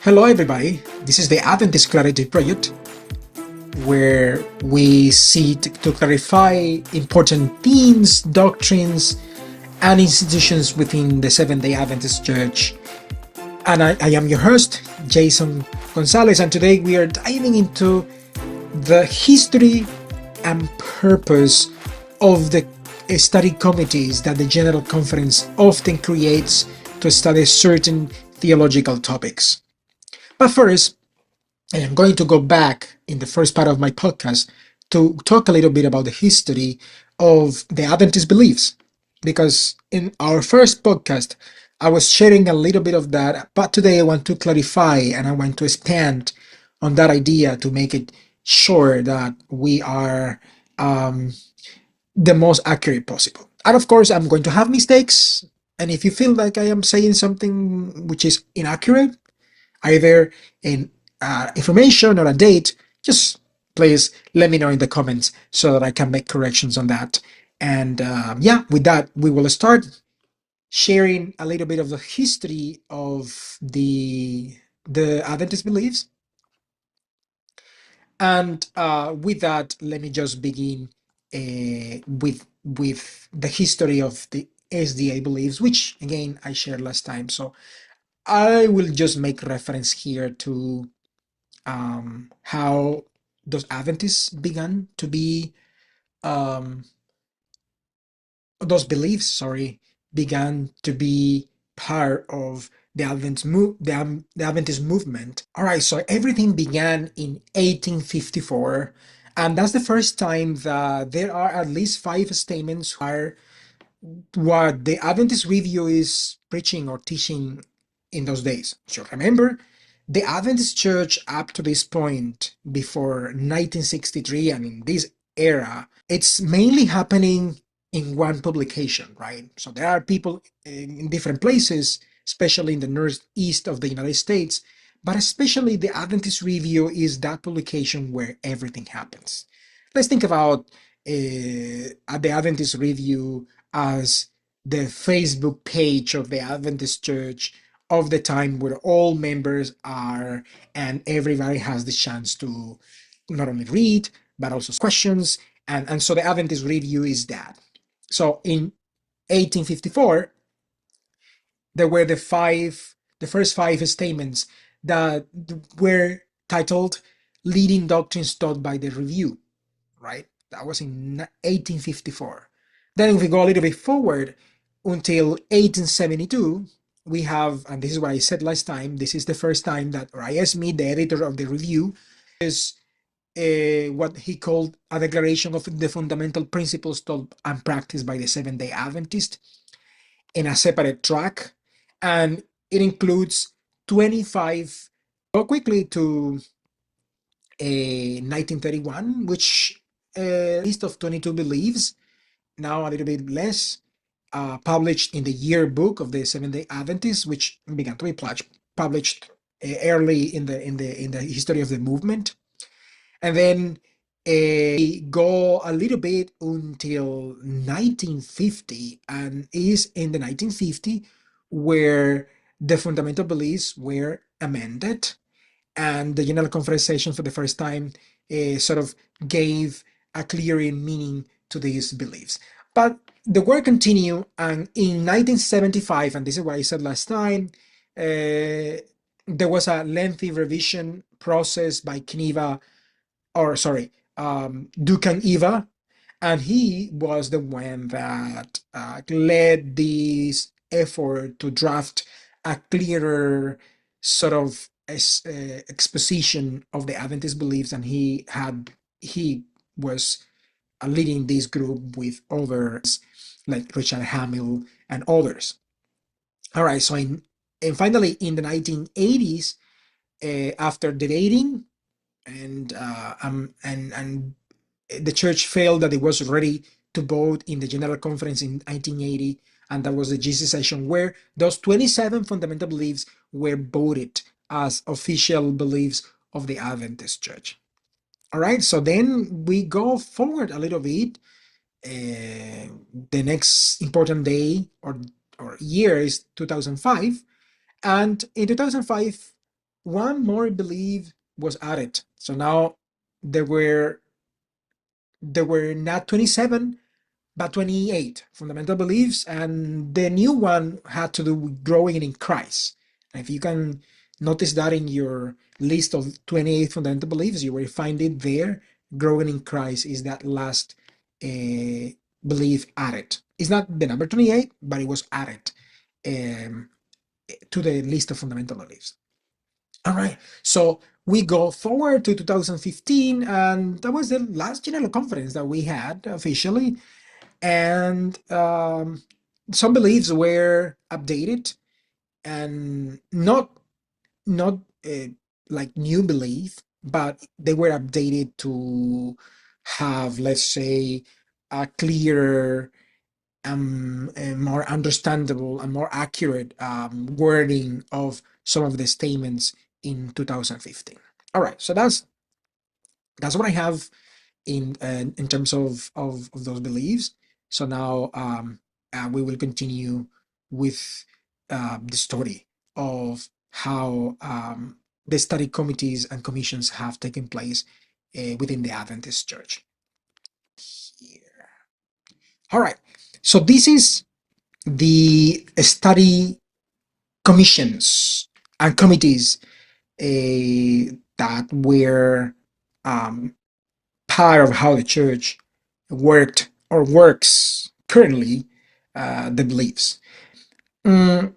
Hello, everybody. This is the Adventist Clarity Project, where we seek to clarify important themes, doctrines, and institutions within the Seventh-day Adventist Church. And I am your host, Jason Gonzalez, and today we are diving into the history and purpose of the study committees that the General Conference often creates to study certain theological topics. But first, I am going to go back in the first part of my podcast to talk a little bit about the history of the Adventist beliefs. Because in our first podcast, I was sharing a little bit of that, but today I want to clarify and I want to expand on that idea to make it sure that we are the most accurate possible. And of course, I'm going to have mistakes. And if you feel like I am saying something which is inaccurate, either in information or a date, just please let me know in the comments so that I can make corrections on that. And yeah, with that, we will start sharing a little bit of the history of the Adventist beliefs. And with that, let me just begin with the history of the SDA beliefs, which again I shared last time. So I will just make reference here to how those Adventists began to be, um, those beliefs, sorry, began to be part of the Adventist movement. All right, so everything began in 1854, and that's the first time that there are at least five statements are what the Adventist Review is preaching or teaching in those days. So remember, the Adventist Church up to this point, before 1963 and in this era, it's mainly happening in one publication, right? So there are people in different places, especially in the northeast of the United States, but especially the Adventist Review is that publication where everything happens. Let's think about the Adventist Review as the Facebook page of the Adventist Church of the time where all members are and everybody has the chance to not only read but also questions, and so the Adventist Review is that. So in 1854 there were the first five statements that were titled Leading Doctrines Taught by the Review, right? That was in 1854. Then if we go a little bit forward until 1872, we have, and this is what I said last time, this is the first time that Uriah Smith, the editor of the review, is what he called a declaration of the fundamental principles taught and practiced by the Seventh-day Adventist in a separate track. And it includes 25, go quickly to 1931, which list of 22 beliefs, now a little bit less, published in the yearbook of the Seventh-day Adventists, which began to be published early in the history of the movement. And then go a little bit until 1950, and is in the 1950 where the fundamental beliefs were amended and the General Conference for the first time sort of gave a clearer meaning to these beliefs. But the work continued, and in 1975, and this is what I said last time, there was a lengthy revision process by Kniva, or sorry, Dukan Eva, and he was the one that led this effort to draft a clearer sort of exposition of the Adventist beliefs, and he was leading this group with others like Richard Hamill and others. All right, so and finally in the 1980s, after debating and the church felt that it was ready to vote in the General Conference in 1980, and that was the GC session where those 27 fundamental beliefs were voted as official beliefs of the Adventist Church. All right, so then we go forward a little bit. The next important day or year is 2005, and in 2005 one more belief was added. So now there were not 27 but 28 fundamental beliefs, and the new one had to do with growing in Christ. And if you can notice that in your list of 28 fundamental beliefs, you will find it there. Growing in Christ is that last belief added. It's not the number 28, but it was added um, to the list of fundamental beliefs. All right, so we go forward to 2015, and that was the last general conference that we had officially. And some beliefs were updated, and not like new belief, but they were updated to have, let's say, a clearer, and more understandable and more accurate wording of some of the statements in 2015. All right, so that's what I have in terms of those beliefs. So now we will continue with the story of how the study committees and commissions have taken place within the Adventist Church. Here. All right. So this is the study commissions and committees that were um, part of how the church worked or works currently, the beliefs. Mm,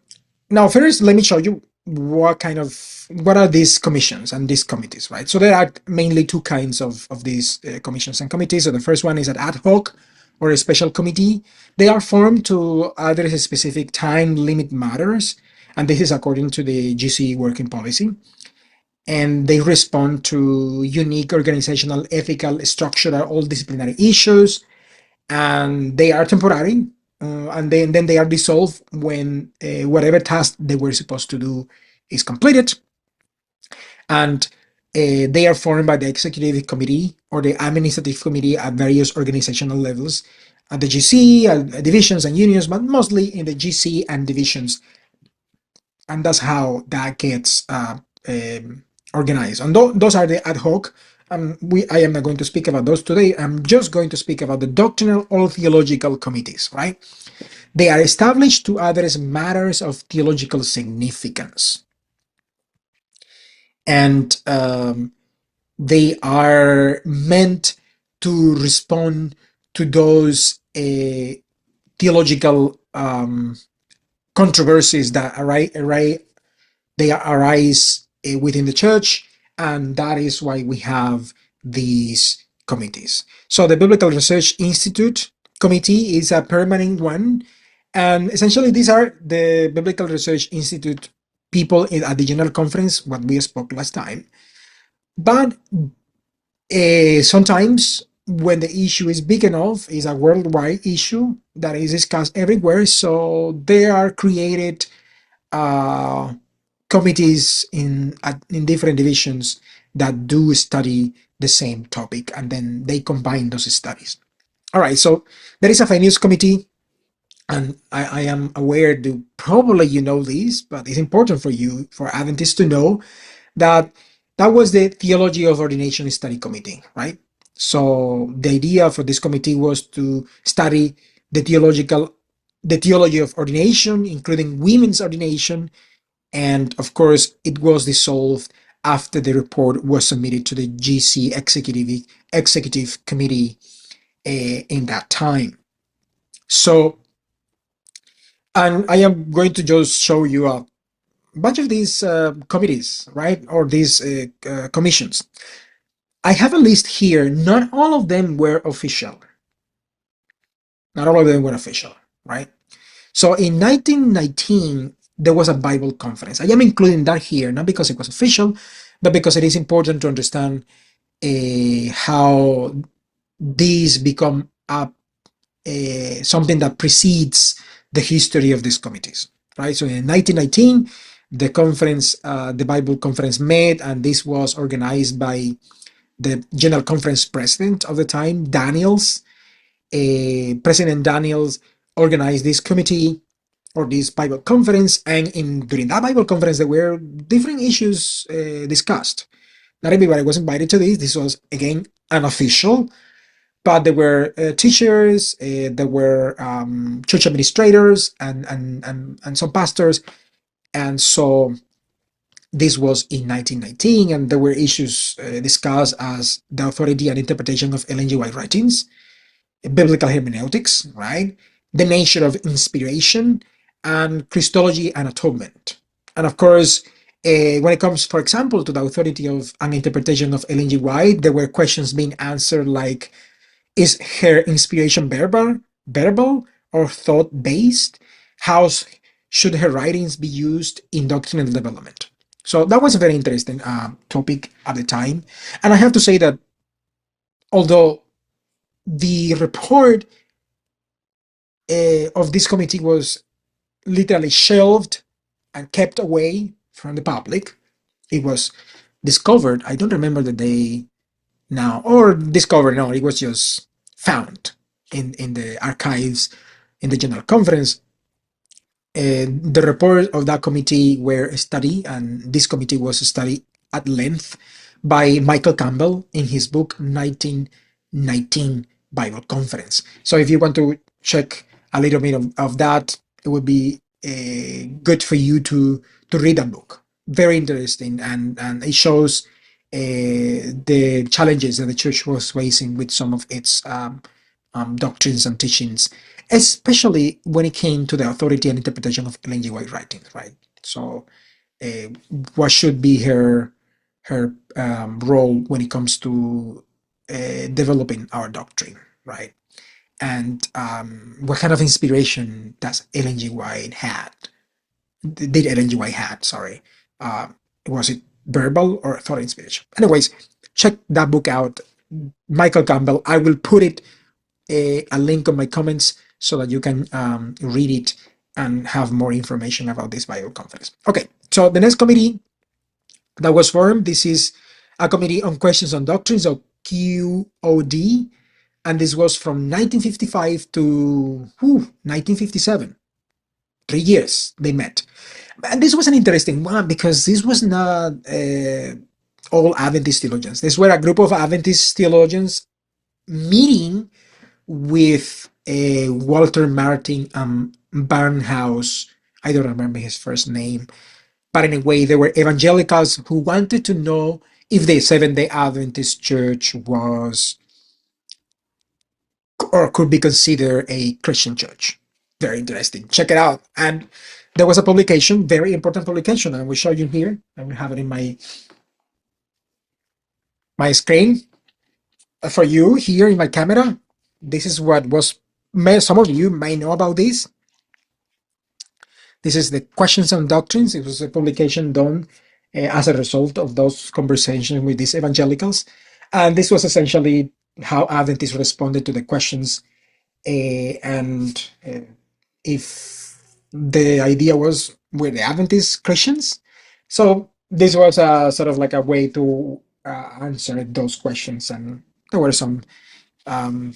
Now, first, let me show you what are these commissions and these committees, right? So there are mainly two kinds of these commissions and committees. So the first one is an ad hoc or a special committee. They are formed to address a specific time limit matters, and this is according to the GC working policy. And they respond to unique organizational, ethical, structural, all disciplinary issues, and they are temporary, and then they are dissolved when whatever task they were supposed to do is completed. And they are formed by the executive committee or the administrative committee at various organizational levels, at the GC, at divisions and unions, but mostly in the GC and divisions. And that's how that gets organized. And those are the ad hoc. I am not going to speak about those today. I'm just going to speak about the doctrinal or theological committees, right? They are established to address matters of theological significance. And they are meant to respond to those theological controversies that they arise within the church, and that is why we have these committees. So the Biblical Research Institute committee is a permanent one, and essentially these are the Biblical Research Institute people at the General Conference, what we spoke last time. But sometimes when the issue is big enough, is a worldwide issue that is discussed everywhere, so they are created committees in different divisions that do study the same topic, and then they combine those studies. All right, so there is a finance committee, and I am aware that probably you know this, but it's important for you, for Adventists, to know that that was the Theology of Ordination Study Committee, right? So the idea for this committee was to study the theology of ordination, including women's ordination, and of course, it was dissolved after the report was submitted to the GC executive committee in that time. So, and I am going to just show you a bunch of these committees, right, or these commissions. I have a list here. Not all of them were official. Not all of them were official, right? So in 1919, there was a Bible conference. I am including that here, not because it was official, but because it is important to understand how these become something that precedes the history of these committees, right? So in 1919, the conference, the Bible conference met, and this was organized by the General Conference president of the time, Daniels. President Daniels organized this committee, or this Bible conference, and during that Bible conference there were different issues discussed. Not everybody was invited to this. This was again unofficial, but there were teachers, there were church administrators, and some pastors, and so this was in 1919, and there were issues discussed as the authority and interpretation of Ellen G. White writings, biblical hermeneutics, right? The nature of inspiration, and Christology and atonement. And of course, when it comes, for example, to the authority of an interpretation of Ellen G. White, there were questions being answered like, is her inspiration verbal or thought based? How should her writings be used in doctrinal development? So that was a very interesting topic at the time. And I have to say that although the report of this committee was literally shelved and kept away from the public, it was discovered. I don't remember the day now, or discovered, no, it was just found in the archives in the General Conference. The report of that committee were studied, and this committee was studied at length by Michael Campbell in his book 1919 Bible Conference. So if you want to check a little bit of that, it would be good for you to read that book. Very interesting, and it shows the challenges that the church was facing with some of its doctrines and teachings, especially when it came to the authority and interpretation of Ellen G. White writings, right? So, uh, what should be her role when it comes to developing our doctrine, right? And what kind of inspiration does Ellen G. White had? Did Ellen G. White had? Sorry, uh, was it verbal or thought inspiration? Anyways, check that book out, Michael Campbell. I will put it a link on my comments so that you can read it and have more information about this Bible conference. Okay, so the next committee that was formed, this is a committee on questions on doctrine, so QOD, and this was from 1955 to 1957. 3 years they met. And this was an interesting one because this was not all Adventist theologians. These were a group of Adventist theologians meeting with Walter Martin Barnhouse. I don't remember his first name, but anyway, there were evangelicals who wanted to know if the Seventh-day Adventist Church was or could be considered a Christian church. Very interesting. Check it out. And there was a publication, very important publication, and I will show you here. I will have it in my screen for you here in my camera. This is what was, some of you may know about this. This is the Questions on Doctrines. It was a publication done as a result of those conversations with these evangelicals. And this was essentially how Adventists responded to the questions, and if the idea was, were the Adventists Christians? So this was a sort of like a way to answer those questions, and there were some um,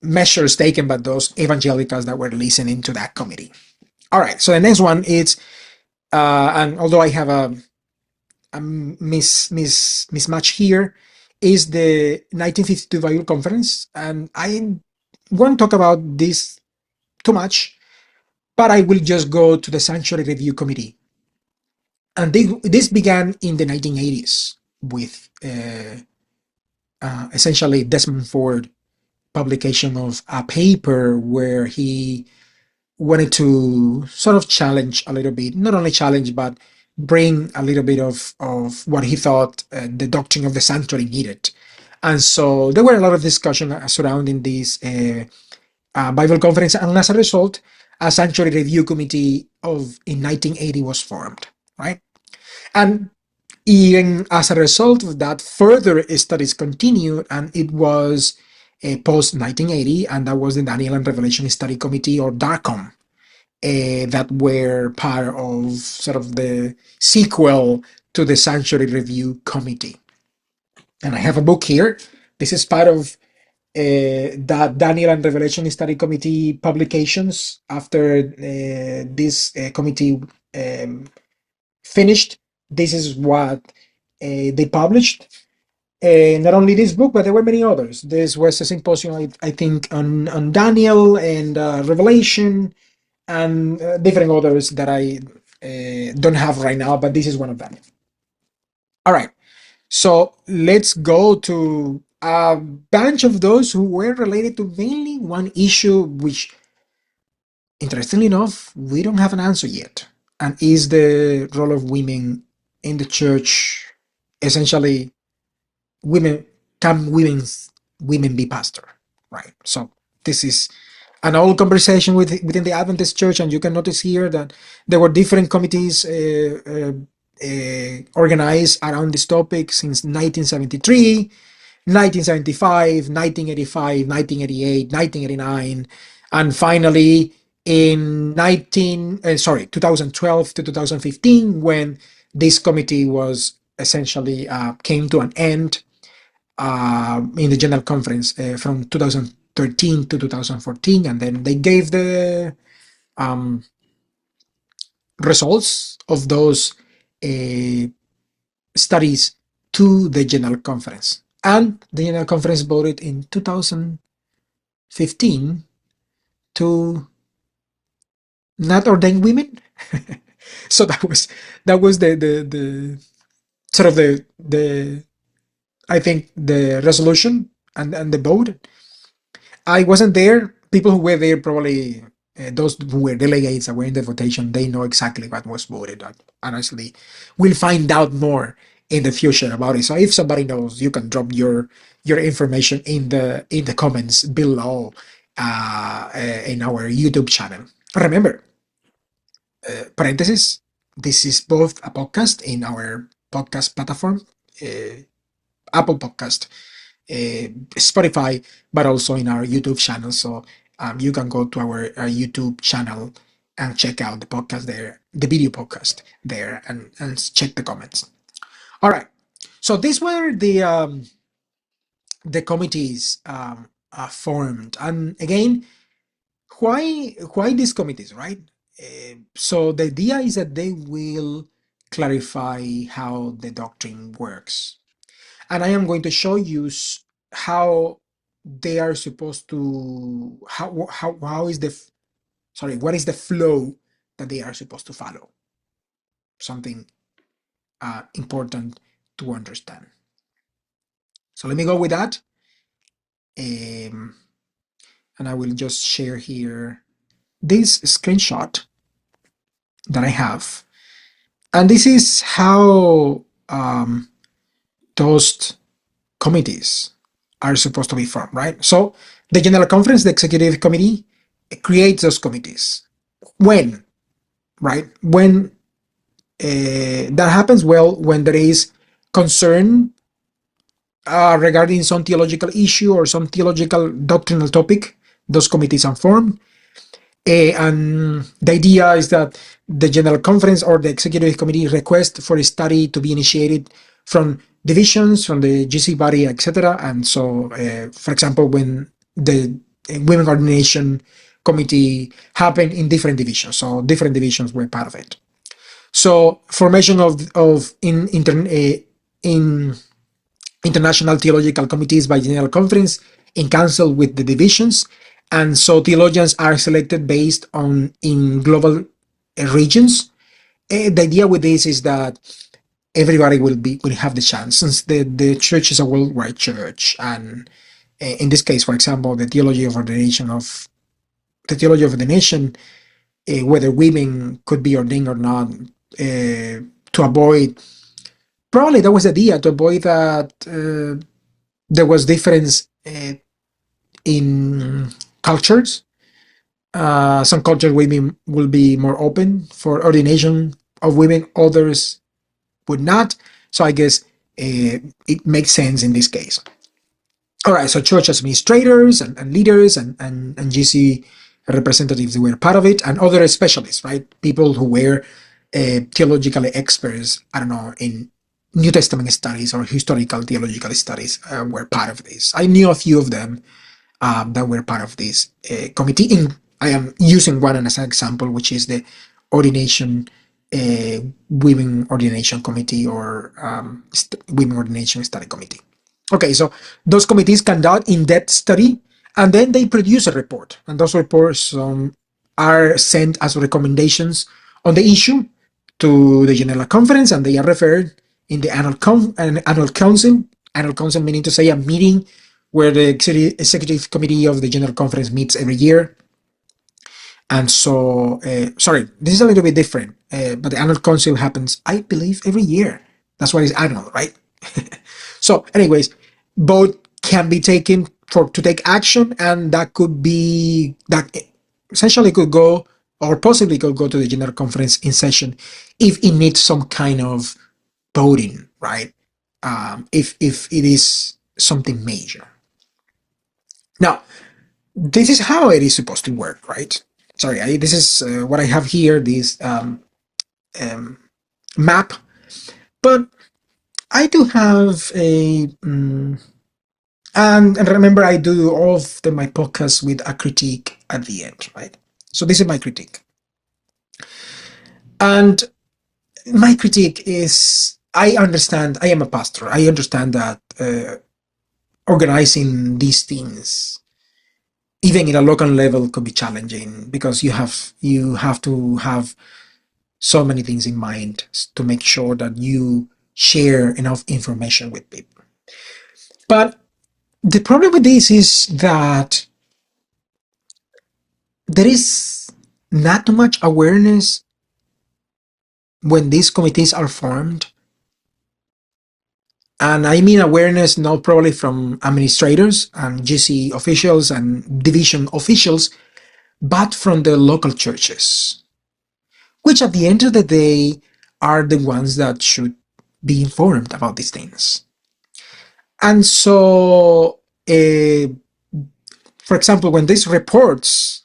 measures taken by those evangelicals that were listening to that committee. All right, so the next one is, and although I have a mismatch here, is the 1952 Bible Conference, and I won't talk about this too much, but I will just go to the Sanctuary Review Committee. And this began in the 1980s with essentially Desmond Ford publication of a paper where he wanted to sort of challenge a little bit, not only challenge, but bring a little bit of what he thought the doctrine of the sanctuary needed. And so there were a lot of discussion surrounding this Bible conference, and as a result, a Sanctuary Review Committee in 1980 was formed, right? And even as a result of that, further studies continued, and it was post 1980, and that was the Daniel and Revelation Study Committee, or DARCOM, that were part of sort of the sequel to the Sanctuary Review Committee. And I have a book here. This is part of that Daniel and Revelation Study Committee publications after this committee finished. This is what they published. Not only this book, but there were many others. This was a symposium, I think, on Daniel and Revelation and different others that I don't have right now, but this is one of them. All right. So let's go to a bunch of those who were related to mainly one issue, which, interestingly enough, we don't have an answer yet, and is the role of women in the church. Essentially, women can women be pastor, right? So this is an old conversation within the Adventist Church, and you can notice here that there were different committees organized around this topic since 1973, 1975, 1985, 1988, 1989, and finally in 2012 to 2015, when this committee was essentially came to an end in the General Conference from 2013 to 2014, and then they gave the um, results of those studies to the General Conference. And the General Conference voted in 2015 to not ordain women. So that was the sort of the I think the resolution and the vote. I wasn't there. People who were there probably, those who were delegates that were in the votation, they know exactly what was voted. Honestly, we'll find out more in the future about it. So if somebody knows, you can drop your information in the comments below in our YouTube channel. Remember, parenthesis, this is both a podcast in our podcast platform, Apple Podcast, Spotify, but also in our YouTube channel. So you can go to our YouTube channel and check out the podcast there, the video podcast there, and check the comments. All right. So these were the committees formed, and again, why these committees, right? So the idea is that they will clarify how the doctrine works, and I am going to show you how they are supposed to how is the sorry, what is the flow that they are supposed to follow. Something important to understand. So let me go with that, and I will just share here this screenshot that I have, and this is how those committees are supposed to be formed, right? So the General Conference, the Executive Committee, creates those committees. When, right? When that happens, well, when there is concern regarding some theological issue or some theological doctrinal topic, those committees are formed. And the idea is that the General Conference or the Executive Committee request for a study to be initiated from divisions, from the GC body, etc. And so, for example, when the Women Ordination Committee happened in different divisions, so different divisions were part of it. So formation of in international theological committees by General Conference in council with the divisions, and so theologians are selected based on in global regions. The idea with this is that everybody will have the chance, since the church is a worldwide church, and in this case, for example, the theology of ordination, whether women could be ordained or not, to avoid, probably that was the idea, to avoid that there was difference in cultures. Some cultures women will be more open for ordination of women, others would not. So I guess it makes sense in this case. All right, so church administrators and leaders and GC representatives were part of it, and other specialists, right? People who were theologically experts, I don't know, in New Testament studies or historical theological studies were part of this. I knew a few of them that were part of this committee. I am using one as an example, which is the Ordination Women Ordination Committee, or Women Ordination Study Committee. Okay, so those committees conduct in-depth study, and then they produce a report, and those reports are sent as recommendations on the issue to the General Conference, and they are referred in the annual council. Annual council meaning to say a meeting where the executive committee of the General Conference meets every year. And so, sorry, this is a little bit different, but the annual council happens, I believe, every year. That's why it's annual, right? So, anyways, vote can be taken to take action, and that essentially could go, or possibly could go, to the General Conference in session if it needs some kind of voting, right? If it is something major. Now, this is how it is supposed to work, right? Sorry, this is what I have here, this map. But I do have and remember, I do all of my podcasts with a critique at the end, right? So this is my critique. And my critique is, I understand, I am a pastor, I understand that organizing these things, even in a local level, could be challenging, because you have to have so many things in mind to make sure that you share enough information with people. But the problem with this is that there is not too much awareness when these committees are formed. And I mean awareness not probably from administrators and GC officials and division officials, but from the local churches, which at the end of the day are the ones that should be informed about these things. And so, for example, when these reports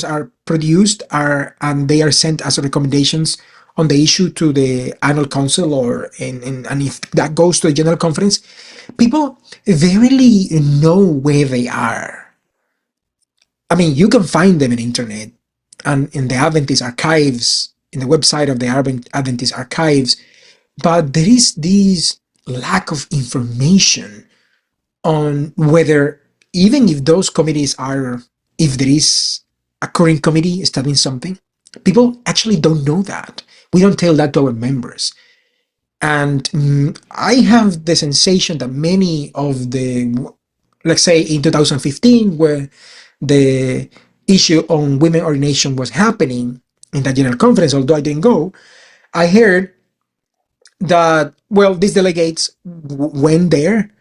are produced and they are sent as recommendations on the issue to the annual council, and if that goes to the General Conference, people very know where they are. I mean, you can find them in internet and in the Adventist archives, in the website of the Adventist archives, but there is this lack of information on whether, even if those committees if there is a current committee studying something, people actually don't know that. We don't tell that to our members. And I have the sensation that many of let's say in 2015, where the issue on women ordination was happening in the General Conference, although I didn't go, I heard that, well, these delegates went there,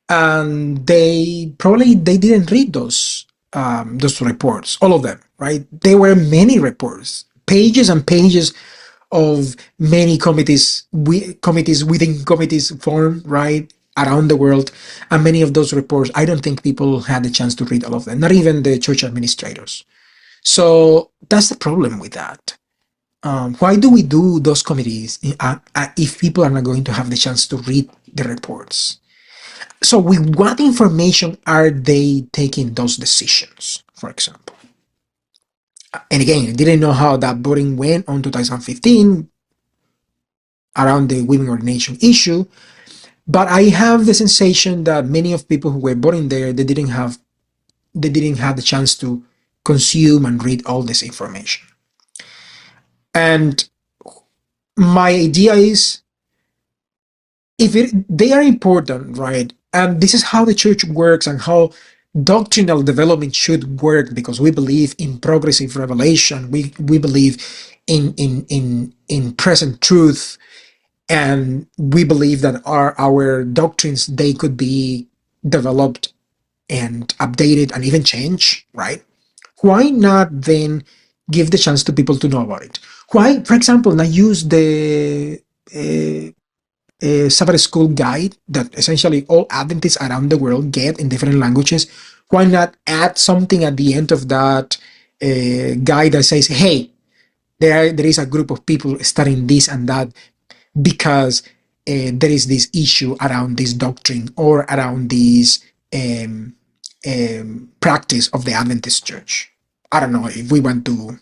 and they didn't read those reports, all of them, right? There were many reports, pages and pages of many committees within committees formed, right, around the world, and many of those reports, I don't think people had the chance to read all of them, not even the church administrators. So that's the problem with that. Why do we do those committees if people are not going to have the chance to read the reports? So with what information are they taking those decisions, for example? And again, I didn't know how that voting went on 2015 around the women ordination issue, but I have the sensation that many of people who were voting there, they didn't have the chance to consume and read all this information. And my idea is, they are important, right? And this is how the church works and how doctrinal development should work, because we believe in progressive revelation. We believe in present truth, and we believe that our doctrines, they could be developed and updated and even changed, right? Why not then give the chance to people to know about it? Why, for example, not use the Sabbath school guide that essentially all Adventists around the world get in different languages? Why not add something at the end of that guide that says, hey, there is a group of people studying this and that because there is this issue around this doctrine or around this practice of the Adventist Church. I don't know if we want to,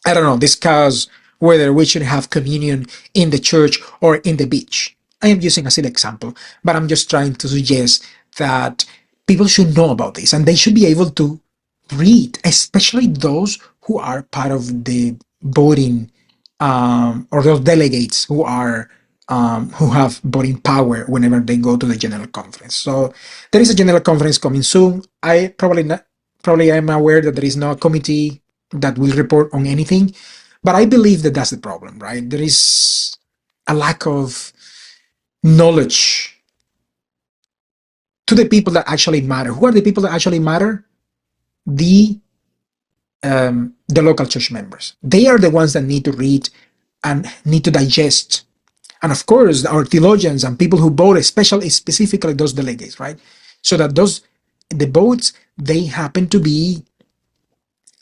I don't know, discuss whether we should have communion in the church or in the beach. I am using a silly example, but I'm just trying to suggest that people should know about this and they should be able to read, especially those who are part of the voting or those delegates who have voting power whenever they go to the general conference. So there is a general conference coming soon. I probably am aware that there is no committee that will report on anything, but I believe that that's the problem, right? There is a lack of knowledge to the people that actually matter. Who are the people that actually matter? The local church members. They are the ones that need to read and need to digest. And of course, our theologians and people who vote, especially specifically those delegates, right? So that the votes, they happen to be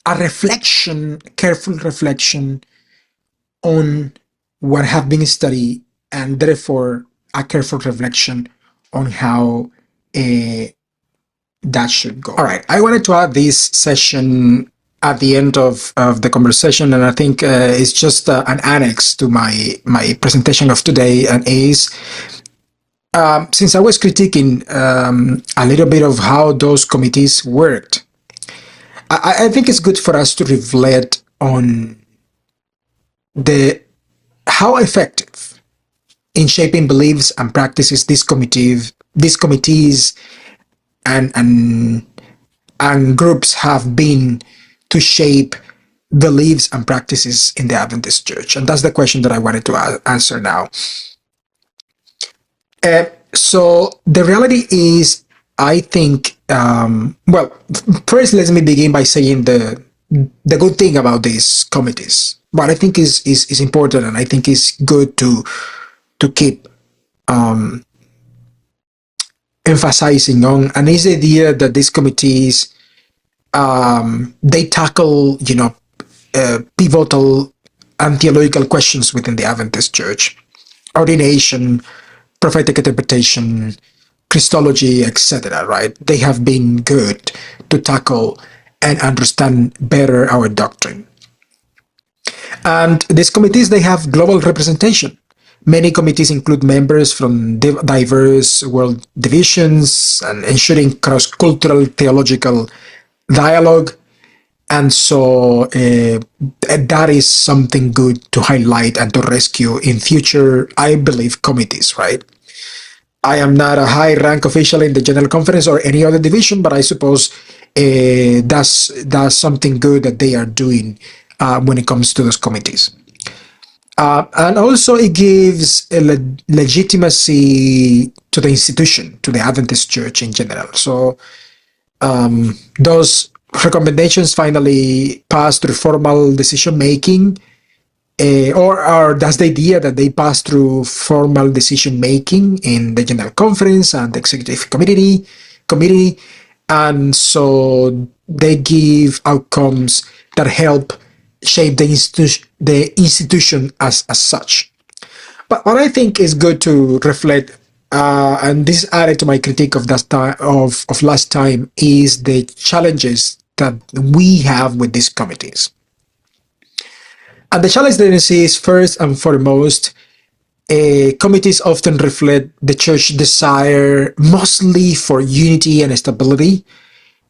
a reflection, careful reflection on what have been studied, and therefore a careful reflection on how that should go. All right, I wanted to add this session at the end of the conversation, and I think it's just an annex to my presentation of today, and is since I was critiquing a little bit of how those committees worked, I think it's good for us to reflect on how effective in shaping beliefs and practices these committees and groups have been to shape beliefs and practices in the Adventist Church. And that's the question that I wanted to answer now. So the reality is, I think, well, first let me begin by saying the good thing about these committees. What I think is important, and I think is good to keep emphasizing on, and is the idea that these committees they tackle, pivotal and theological questions within the Adventist Church: ordination, prophetic interpretation, Christology, etc. Right? They have been good to tackle and understand better our doctrine. And these committees, they have global representation. Many committees include members from diverse world divisions and ensuring cross-cultural theological dialogue. And so that is something good to highlight and to rescue in future, I believe, committees, right? I am not a high rank official in the General Conference or any other division, but I suppose that's something good that they are doing when it comes to those committees. And also it gives a legitimacy to the institution, to the Adventist Church in general. So those recommendations finally pass through formal decision making, or that's the idea that they pass through formal decision making in the General Conference and the Executive Committee, and so they give outcomes that help shape the institution as such. But what I think is good to reflect, and this is added to my critique of last time, is the challenges that we have with these committees. And the challenge that I see is, first and foremost, committees often reflect the church desire mostly for unity and stability,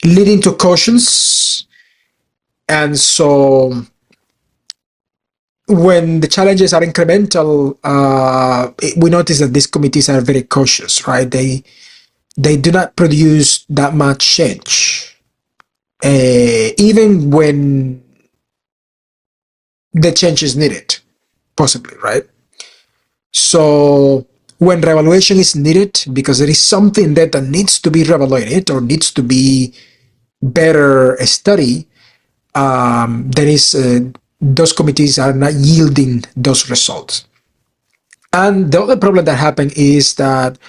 leading to cautions. And so when the challenges are incremental, we notice that these committees are very cautious, right? They do not produce that much change, even when the change is needed, possibly, right? So when revaluation is needed, because there is something that needs to be revaluated or needs to be better studied, there is those committees are not yielding those results. And the other problem that happened is that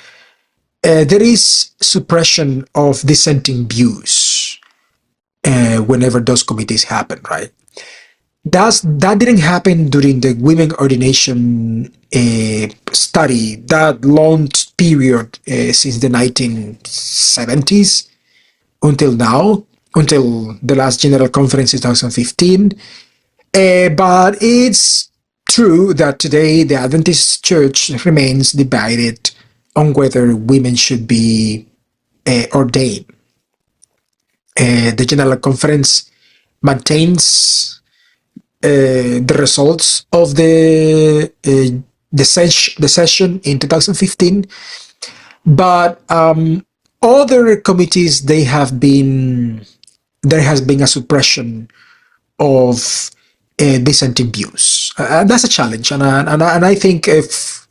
there is suppression of dissenting views whenever those committees happen, right? That didn't happen during the women ordination study, that long period since the 1970s. until now, until the last General Conference in 2015. But it's true that today the Adventist Church remains divided on whether women should be ordained. The General Conference maintains the results of the session in 2015, but other committees there has been a suppression of dissenting views. That's a challenge, and I think if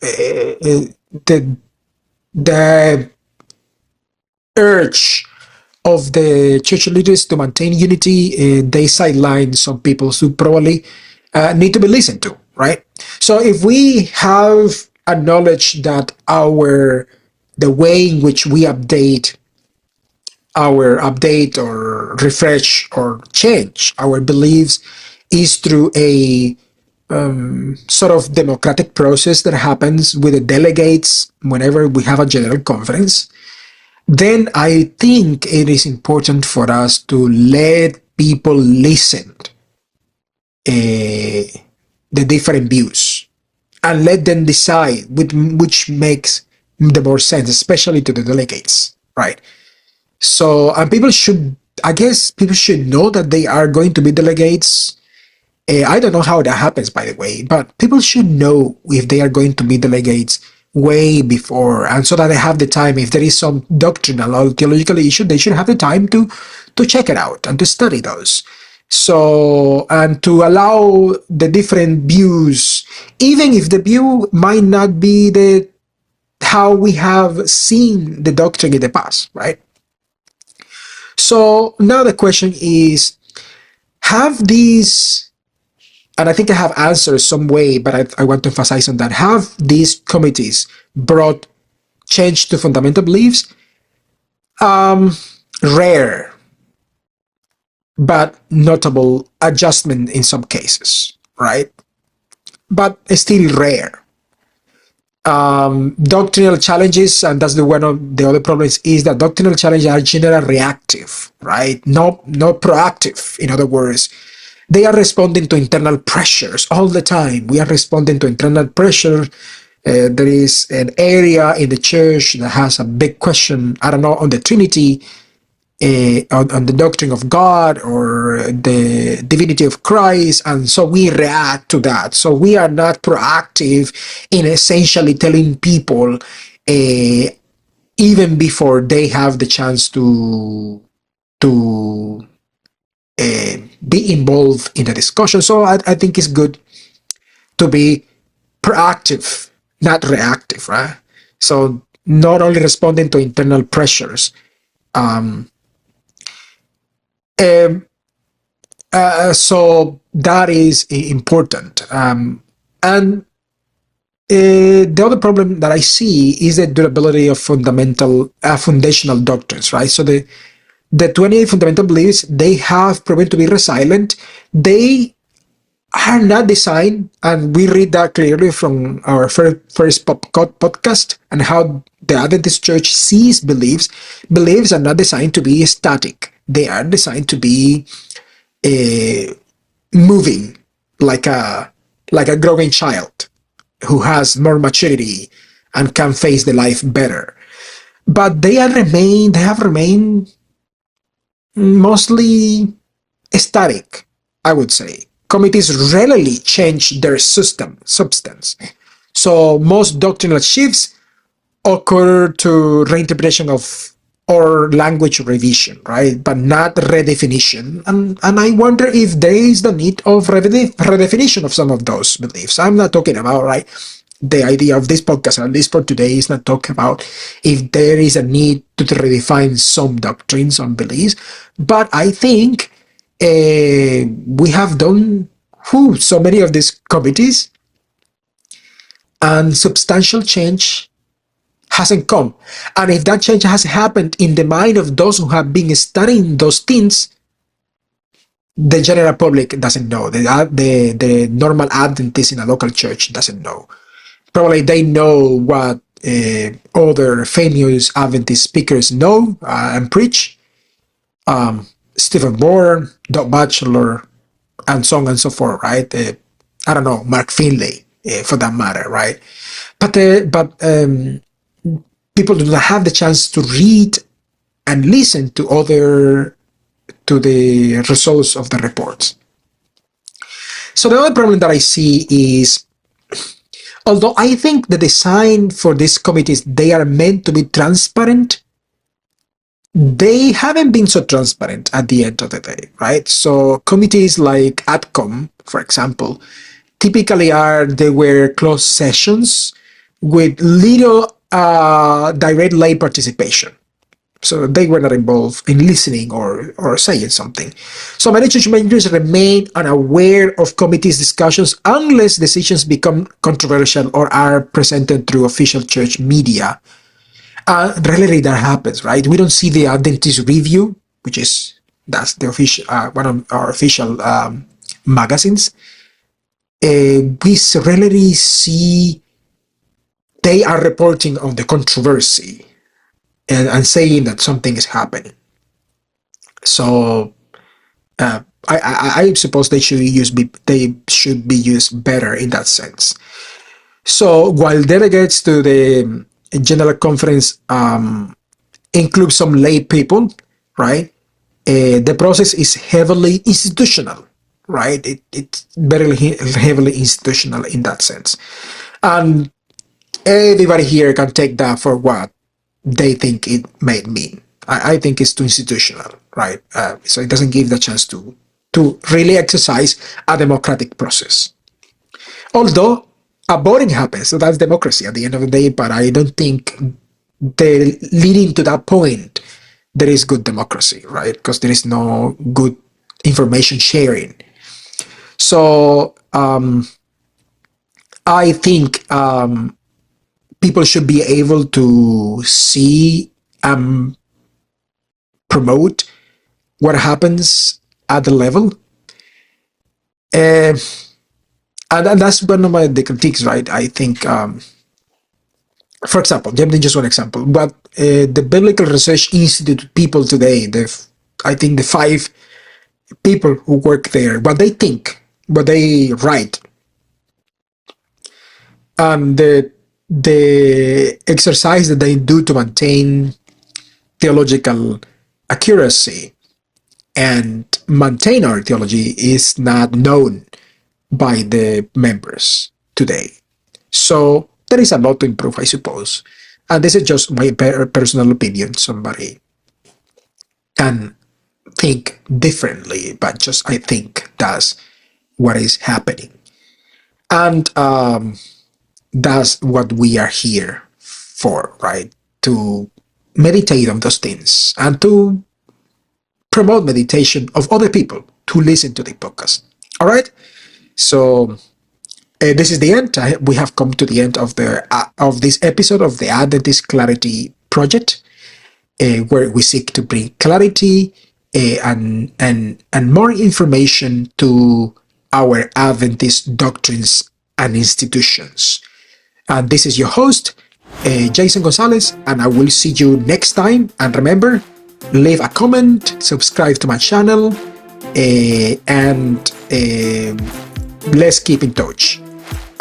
the urge of the church leaders to maintain unity, they sideline some people who probably need to be listened to, right? So if we have acknowledged that the way in which we update or refresh or change our beliefs is through a sort of democratic process that happens with the delegates whenever we have a general conference, then I think it is important for us to let people listen the different views and let them decide which makes the more sense, especially to the delegates, right? So, and I guess people should know that they are going to be delegates. I don't know how that happens, by the way, but people should know if they are going to be delegates way before, and so that they have the time. If there is some doctrinal or theological issue, they should have the time to check it out and to study those. So, and to allow the different views, even if the view might not be how we have seen the doctrine in the past, right? So now the question is, have these, and I think I have answered some way, but I want to emphasize on that, have these committees brought change to fundamental beliefs? Rare, but notable adjustment in some cases, right? But still rare. Doctrinal challenges, and that's one of the other problems, is that doctrinal challenges are generally reactive, right? Not proactive. In other words, they are responding to internal pressures all the time. We are responding to internal pressure. There is an area in the church that has a big question, I don't know, on the Trinity, on the doctrine of God or the divinity of Christ, and so we react to that. So we are not proactive in essentially telling people even before they have the chance to be involved in the discussion. So I think it's good to be proactive, not reactive, right? So not only responding to internal pressures. So that is important. And the other problem that I see is the durability of foundational doctrines, right? So the 28 fundamental beliefs, they have proven to be resilient. They are not designed, and we read that clearly from our first podcast, and how the Adventist Church sees beliefs. Beliefs are not designed to be static. They are designed to be moving like a growing child who has more maturity and can face the life better. But they have remained mostly static, I would say. Committees rarely change their substance. So most doctrinal shifts occur to reinterpretation of or language revision, right? But not redefinition. And I wonder if there is the need of redefinition of some of those beliefs. I'm not talking about, right, the idea of this podcast, at least for today, is not talking about if there is a need to redefine some doctrines, some beliefs. But I think we have done so many of these committees, and substantial change hasn't come. And if that change has happened in the mind of those who have been studying those things, the general public doesn't know. The normal Adventist in a local church doesn't know. Probably they know what other famous Adventist speakers know and preach, Stephen Moore, Doug Batchelor, and so on and so forth, right? I don't know, Mark Finley, for that matter, right? But people do not have the chance to read and listen to the results of the reports. So the other problem that I see is, although I think the design for these committees, they are meant to be transparent, they haven't been so transparent at the end of the day, right? So committees like ADCOM, for example, typically they were closed sessions with little direct lay participation. So they were not involved in listening or saying something. So many church members remain unaware of committees' discussions unless decisions become controversial or are presented through official church media. Rarely that happens, right? We don't see the Adventist Review, that's the official one of our official magazines. We rarely see they are reporting on the controversy and saying that something is happening. So I suppose they should be used better in that sense. So while delegates to the General Conference include some lay people, right? The process is heavily institutional, right? It's very heavily institutional in that sense. And everybody here can take that for what they think it may mean. I think it's too institutional, right? So it doesn't give the chance to really exercise a democratic process. Although a voting happens, so that's democracy at the end of the day, but I don't think leading to that point, there is good democracy, right? Because there is no good information sharing. So I think people should be able to see and promote what happens at the level. And that's one of the critiques, right? I think, for example, just one example, but the Biblical Research Institute people today, I think the 5 people who work there, what they think, what they write, and the exercise that they do to maintain theological accuracy and maintain our theology is not known by the members today. So there is a lot to improve, I suppose. And this is just my personal opinion. Somebody can think differently, but just I think that's what is happening. And that's what we are here for, right? To meditate on those things and to promote meditation of other people to listen to the podcast. All right? So this is the end. We have come to the end of this episode of the Adventist Clarity Project, where we seek to bring clarity and more information to our Adventist doctrines and institutions. And this is your host, Jason Gonzalez, and I will see you next time. And remember, leave a comment, subscribe to my channel, and let's keep in touch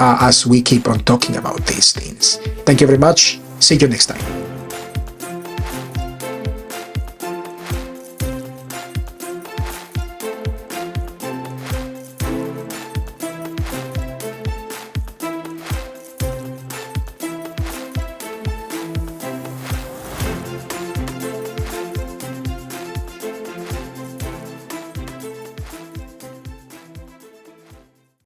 as we keep on talking about these things. Thank you very much. See you next time.